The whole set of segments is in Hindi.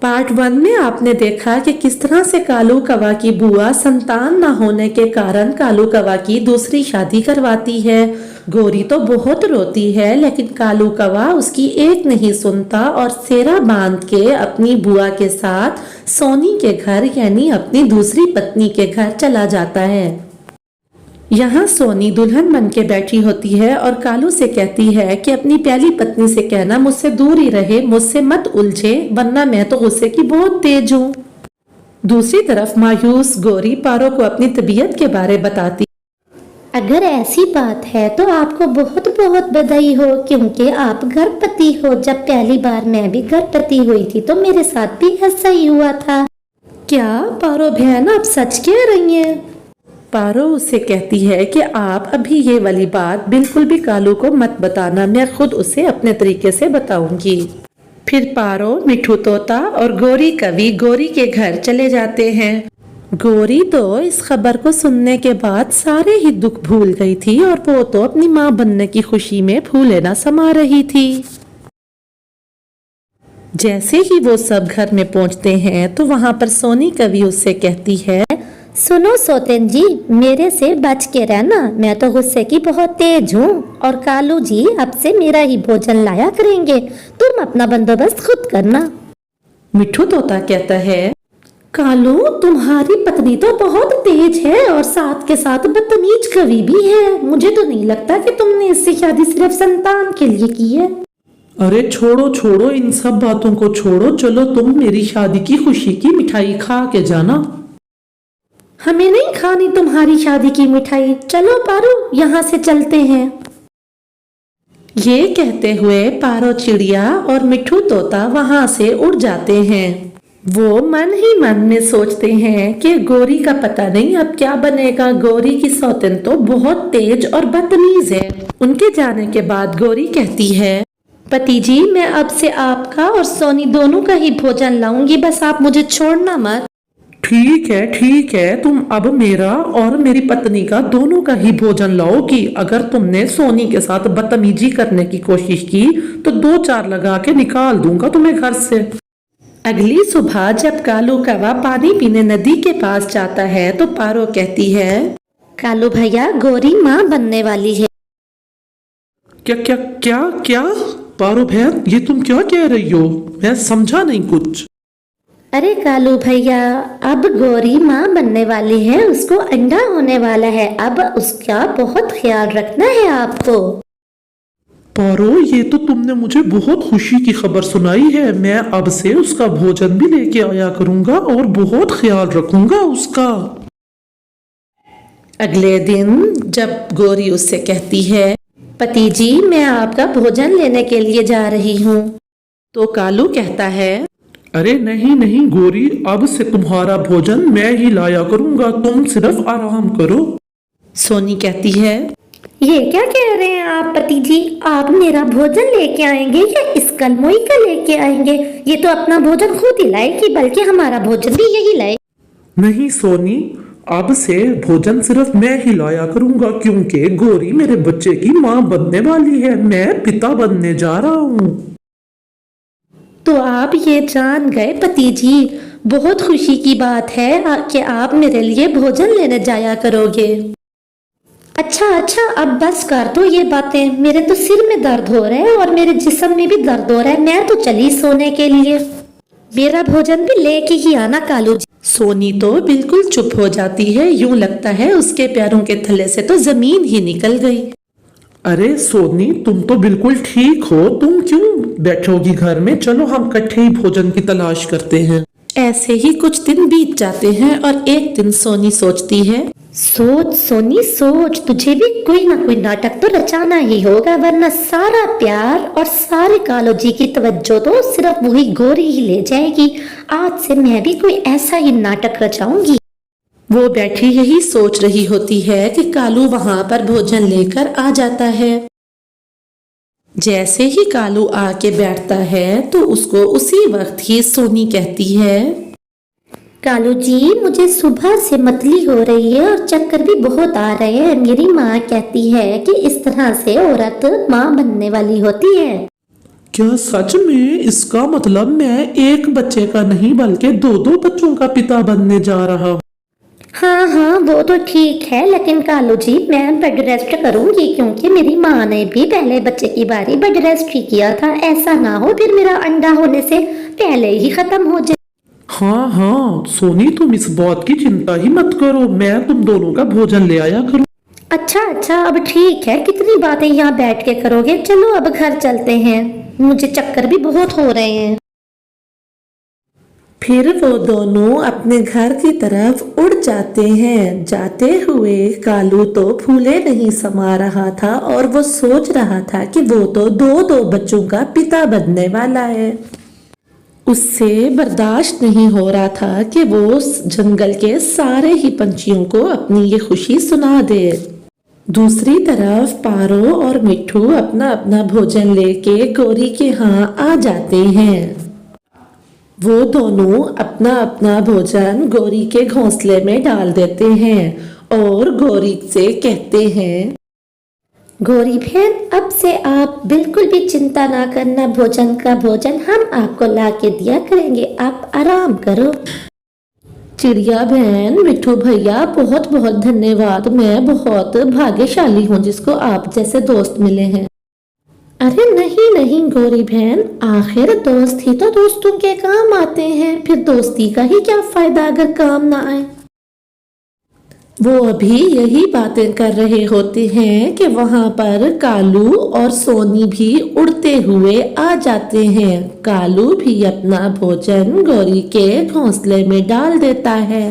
पार्ट 1 में आपने देखा कि किस तरह से कालू कौवा की बुआ संतान न होने के कारण कालू कौवा की दूसरी शादी करवाती है। गोरी तो बहुत रोती है, लेकिन कालू कौवा उसकी एक नहीं सुनता और सेरा बांध के अपनी बुआ के साथ सोनी के घर यानी अपनी दूसरी पत्नी के घर चला जाता है। यहाँ सोनी दुल्हन बन के बैठी होती है और कालू से कहती है कि अपनी पहली पत्नी से कहना मुझसे दूर ही रहे, मुझसे मत उलझे, वरना मैं तो गुस्से की बहुत तेज हूँ। दूसरी तरफ मायूस गोरी पारो को अपनी तबीयत के बारे बताती। अगर ऐसी बात है तो आपको बहुत बहुत बधाई हो, क्योंकि आप गर्भवती हो। जब पहली बार मैं भी गर्भवती हुई थी तो मेरे साथ भी ऐसा ही हुआ था। क्या पारो बहन आप सच कह रही हैं? पारो उससे कहती है कि आप अभी ये वाली बात बिल्कुल भी कालू को मत बताना, मैं खुद उसे अपने तरीके से बताऊंगी। फिर पारो, मिठू तोता और गोरी कवि गोरी के घर चले जाते हैं। गोरी तो इस खबर को सुनने के बाद सारे ही दुख भूल गई थी और वो तो अपनी माँ बनने की खुशी में फूले न समा रही थी। जैसे ही वो सब घर में पहुंचते हैं तो वहां पर सोनी कवि उससे कहती है, सुनो सौतेन जी, मेरे से बच के रहना, मैं तो गुस्से की बहुत तेज हूँ। और कालू जी अब से मेरा ही भोजन लाया करेंगे, तुम अपना बंदोबस्त खुद करना। मिठू तोता कहता है, कालू तुम्हारी पत्नी तो बहुत तेज है और साथ के साथ बदतमीज कवि भी है। मुझे तो नहीं लगता कि तुमने इससे शादी सिर्फ संतान के लिए की है। अरे छोड़ो छोड़ो, इन सब बातों को छोड़ो, चलो तुम मेरी शादी की खुशी की मिठाई खा के जाना। हमें नहीं खानी तुम्हारी शादी की मिठाई, चलो पारो यहाँ से चलते हैं। ये कहते हुए पारो चिड़िया और मिठू तोता वहां से उड़ जाते हैं। वो मन ही मन में सोचते हैं कि गोरी का पता नहीं अब क्या बनेगा। गोरी की सौतन तो बहुत तेज और बदतमीज है। उनके जाने के बाद गोरी कहती है, पति जी मैं अब से आपका और सोनी दोनों का ही भोजन लाऊंगी, बस आप मुझे छोड़ना मत। ठीक है, तुम अब मेरा और मेरी पत्नी का दोनों का ही भोजन लाओगी। अगर तुमने सोनी के साथ बदतमीजी करने की कोशिश की तो 2-4 लगा के निकाल दूंगा तुम्हें घर से। अगली सुबह जब कालू कौवा पानी पीने नदी के पास जाता है तो पारो कहती है, कालू भैया गोरी माँ बनने वाली है। क्या क्या क्या क्या पारो बहन, ये तुम क्या कह रही हो? मैं समझा नहीं कुछ। अरे कालू भैया, अब गोरी माँ बनने वाली है, उसको अंडा होने वाला है, अब उसका बहुत ख्याल रखना है आपको। पारो, ये तो तुमने मुझे बहुत खुशी की खबर सुनाई है। मैं अब से उसका भोजन भी लेके आया करूंगा और बहुत ख्याल रखूंगा उसका। अगले दिन जब गोरी उससे कहती है, पति जी मैं आपका भोजन लेने के लिए जा रही हूँ, तो कालू कहता है, अरे नहीं नहीं गोरी, अब से तुम्हारा भोजन मैं ही लाया करूंगा, तुम सिर्फ आराम करो। सोनी कहती है, ये क्या कह रहे हैं आप पति जी? आप मेरा भोजन लेके आएंगे या इस कलमोई का लेके आएंगे? ये तो अपना भोजन खुद ही लाएगी, बल्कि हमारा भोजन भी यही लाए। नहीं सोनी, अब से भोजन सिर्फ मैं ही लाया करूंगा, क्योंकि गोरी मेरे बच्चे की माँ बनने वाली है, मैं पिता बनने जा रहा हूँ। तो आप ये जान गए पति जी, बहुत खुशी की बात है कि आप मेरे लिए भोजन लेने जाया करोगे। अच्छा, अब बस कर दो ये बातें, मेरे तो सिर में दर्द हो रहा है और मेरे जिस्म में भी दर्द हो रहा है, मैं तो चली सोने के लिए। मेरा भोजन भी लेके ही आना कालू जी। सोनी तो बिल्कुल चुप हो जाती है, यूं लगता है उसके पैरों के थल्ले से तो जमीन ही निकल गई। अरे सोनी, तुम तो बिल्कुल ठीक हो, तुम क्यों बैठोगी घर में? चलो हम इकट्ठे ही भोजन की तलाश करते हैं। ऐसे ही कुछ दिन बीत जाते हैं और एक दिन सोनी सोचती है, सोच सोनी सोच, तुझे भी कोई ना कोई नाटक तो रचाना ही होगा, वरना सारा प्यार और सारे कालू जी की तवज्जो तो सिर्फ वही गोरी ही ले जाएगी। आज से मैं भी कोई ऐसा ही नाटक रचाऊंगी। वो बैठी यही सोच रही होती है कि कालू वहां पर भोजन लेकर आ जाता है। जैसे ही कालू आके बैठता है तो उसको उसी वक्त ही सोनी कहती है, कालू जी मुझे सुबह से मतली हो रही है और चक्कर भी बहुत आ रहे हैं। मेरी माँ कहती है कि इस तरह से औरत माँ बनने वाली होती है। क्या सच में? इसका मतलब मैं एक बच्चे का नहीं बल्कि दो दो बच्चों का पिता बनने जा रहा हूँ। हाँ हाँ, वो तो ठीक है, लेकिन कालू जी मैं बेड रेस्ट करूंगी क्योंकि मेरी माँ ने भी पहले बच्चे की बारी बेड रेस्ट ही किया था। ऐसा ना हो फिर मेरा अंडा होने से पहले ही खत्म हो जाए। हाँ हाँ सोनी, तुम इस बात की चिंता ही मत करो, मैं तुम दोनों का भोजन ले आया करूँ। अच्छा अच्छा, अब ठीक है, कितनी बातें यहाँ बैठ के करोगे। चलो अब घर चलते हैं, मुझे चक्कर भी बहुत हो रहे हैं। फिर वो दोनों अपने घर की तरफ उड़ जाते हैं। जाते हुए कालू तो फूले नहीं समा रहा था और वो सोच रहा था कि वो तो दो दो बच्चों का पिता बनने वाला है। उससे बर्दाश्त नहीं हो रहा था कि वो उस जंगल के सारे ही पंछियों को अपनी ये खुशी सुना दे। दूसरी तरफ पारो और मिट्ठू अपना अपना भोजन लेके गौरी के यहाँ आ जाते हैं। वो दोनों अपना अपना भोजन गौरी के घोंसले में डाल देते हैं और गौरी से कहते हैं, गौरी बहन, अब से आप बिल्कुल भी चिंता ना करना, भोजन का भोजन हम आपको ला के दिया करेंगे, आप आराम करो। चिड़िया बहन, मिट्ठू भैया, बहुत बहुत धन्यवाद। मैं बहुत भाग्यशाली हूँ जिसको आप जैसे दोस्त मिले हैं। अरे नहीं नहीं गौरी बहन, आखिर दोस्त ही तो दोस्तों के काम आते हैं, फिर दोस्ती का ही क्या फायदा अगर काम ना आए। वो अभी यही बातें कर रहे होते हैं कि वहां पर कालू और सोनी भी उड़ते हुए आ जाते हैं। कालू भी अपना भोजन गौरी के घोंसले में डाल देता है।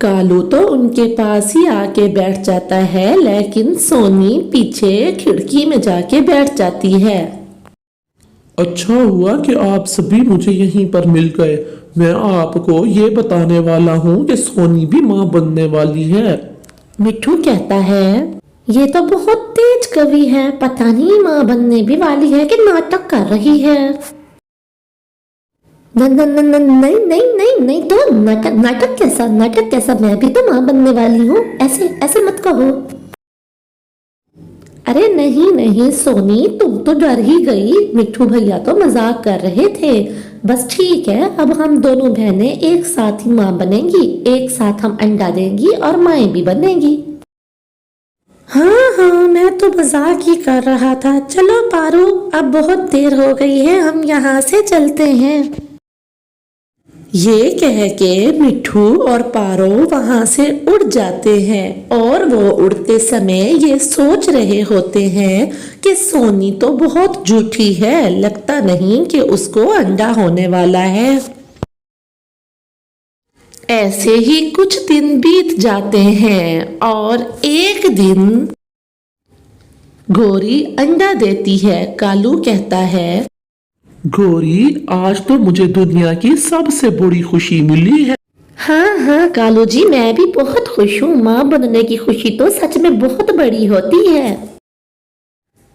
कालू तो उनके पास ही आके बैठ जाता है, लेकिन सोनी पीछे खिड़की में जाके बैठ जाती है। अच्छा हुआ कि आप सभी मुझे यहीं पर मिल गए। मैं आपको ये बताने वाला हूँ कि सोनी भी माँ बनने वाली है। मिट्ठू कहता है, ये तो बहुत तेज कवि है, पता नहीं माँ बनने भी वाली है कि नाटक कर रही है। नहीं नहीं नहीं नहीं नहीं, तो नाटक कैसा, मैं भी तो माँ बनने वाली हूँ, ऐसे ऐसे मत कहो। अरे नहीं नहीं सोनी, तुम तो डर ही गई, मिट्ठू भैया तो मजाक कर रहे थे। बस ठीक है, अब हम दोनों बहनें एक साथ ही माँ बनेंगी, एक साथ हम अंडा देंगी और माएँ भी बनेंगी। हाँ हाँ, मैं तो मजाक ही कर रहा था। चलो पारो, अब बहुत देर हो गई है, हम यहाँ से चलते हैं। ये कह के मिट्ठू और पारो वहां से उड़ जाते हैं और वो उड़ते समय ये सोच रहे होते हैं कि सोनी तो बहुत झूठी है, लगता नहीं कि उसको अंडा होने वाला है। ऐसे ही कुछ दिन बीत जाते हैं और एक दिन गौरी अंडा देती है। कालू कहता है, गौरी, आज तो मुझे दुनिया की सबसे बड़ी खुशी मिली है। हाँ हाँ कालू जी, मैं भी बहुत खुश हूँ। माँ बनने की खुशी तो सच में बहुत बड़ी होती है।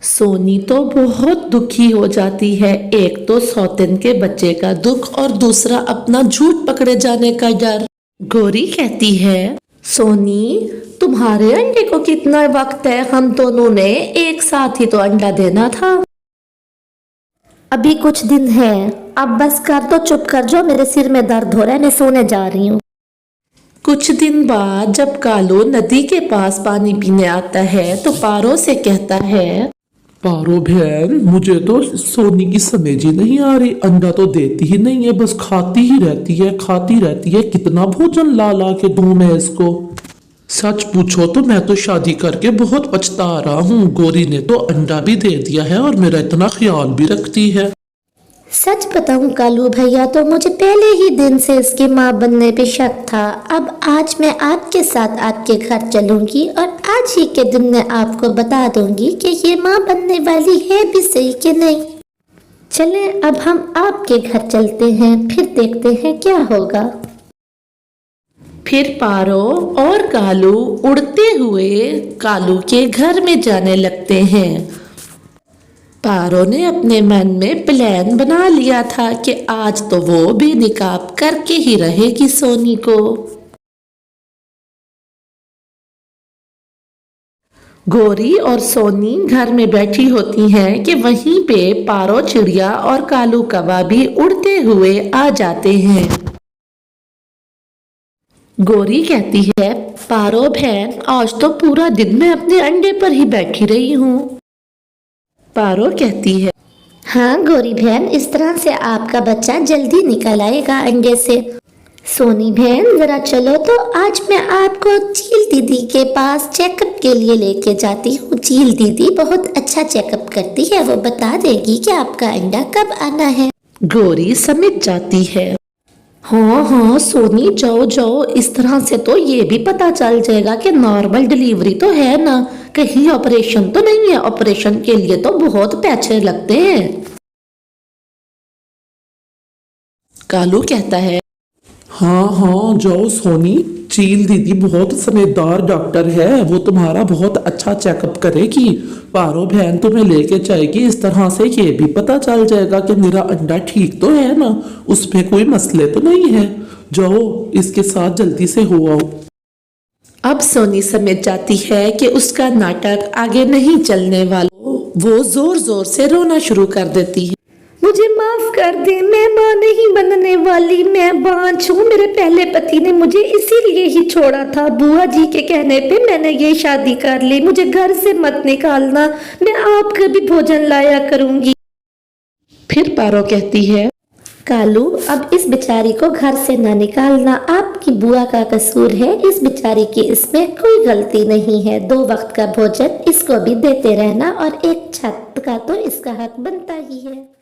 सोनी तो बहुत दुखी हो जाती है, एक तो सौतेन के बच्चे का दुख और दूसरा अपना झूठ पकड़े जाने का डर। गौरी कहती है, सोनी, तुम्हारे अंडे को कितना वक्त है, हम दोनों ने एक साथ ही तो अंडा देना था। अभी कुछ दिन है, अब बस कर दो, चुप कर जाओ, मेरे सिर में दर्द हो रहा है, मैं सोने जा रही हूँ। कुछ दिन बाद जब कालू नदी के पास पानी पीने आता है तो पारो से कहता है, पारो बहन, मुझे तो सोनी की समझ ही नहीं आ रही, अंडा तो देती ही नहीं है, बस खाती ही रहती है, खाती रहती है। कितना भोजन ला ला के दूं मैं इसको। सच पूछो तो मैं तो शादी करके बहुत पछता रहा हूँ। गौरी ने तो अंडा भी दे दिया है और मेरा इतना ख्याल भी रखती है। सच बताऊं कालू भैया, तो मुझे पहले ही दिन से इसकी माँ बनने पे शक था। अब आज मैं आपके साथ आपके घर चलूंगी और आज ही के दिन मैं आपको बता दूंगी कि ये माँ बनने वाली है भी सही कि नहीं। चलें, अब हम आपके घर चलते हैं, फिर देखते हैं क्या होगा। फिर पारो और कालू उड़ते हुए कालू के घर में जाने लगते हैं। पारो ने अपने मन में प्लान बना लिया था कि आज तो वो बेनकाब करके ही रहेगी सोनी को। गौरी और सोनी घर में बैठी होती हैं कि वहीं पे पारो चिड़िया और कालू कौवा भी उड़ते हुए आ जाते हैं। गौरी कहती है, पारो बहन, आज तो पूरा दिन मैं अपने अंडे पर ही बैठी रही हूँ। पारो कहती है, हाँ गौरी बहन, इस तरह से आपका बच्चा जल्दी निकल आएगा अंडे से। सोनी बहन जरा चलो तो आज मैं आपको चील दीदी के पास चेकअप के लिए लेके जाती हूँ। चील दीदी बहुत अच्छा चेकअप करती है, वो बता देगी कि आपका अंडा कब आना है। गौरी समझ जाती है। हाँ हाँ सोनी, जाओ जाओ, इस तरह से तो ये भी पता चल जाएगा कि नॉर्मल डिलीवरी तो है ना, कहीं ऑपरेशन तो नहीं है। ऑपरेशन के लिए तो बहुत पैसे लगते हैं। कालू कहता है, हाँ हाँ जाओ सोनी, चील दीदी बहुत समझदार डॉक्टर है, वो तुम्हारा बहुत अच्छा चेकअप करेगी। पारो बहन तुम्हें लेके जाएगी, इस तरह से ये भी पता चल जाएगा कि मेरा अंडा ठीक तो है ना, उसमें कोई मसले तो नहीं है। जाओ इसके साथ जल्दी से हो आओ। अब सोनी समझ जाती है कि उसका नाटक आगे नहीं चलने वाला। वो जोर जोर से रोना शुरू कर देती है। मुझे माफ कर दे, मैं माँ नहीं बनने वाली, मैं बांझ हूँ। मेरे पहले पति ने मुझे इसीलिए ही छोड़ा था। बुआ जी के कहने पे मैंने ये शादी कर ली। मुझे घर से मत निकालना, मैं आपका भी भोजन लाया करूंगी। फिर पारो कहती है, कालू, अब इस बेचारी को घर से ना निकालना, आपकी बुआ का कसूर है। इस बेचारी की इसमें कोई गलती नहीं है। 2 वक्त का भोजन इसको भी देते रहना और एक छत का तो इसका हक बनता ही है।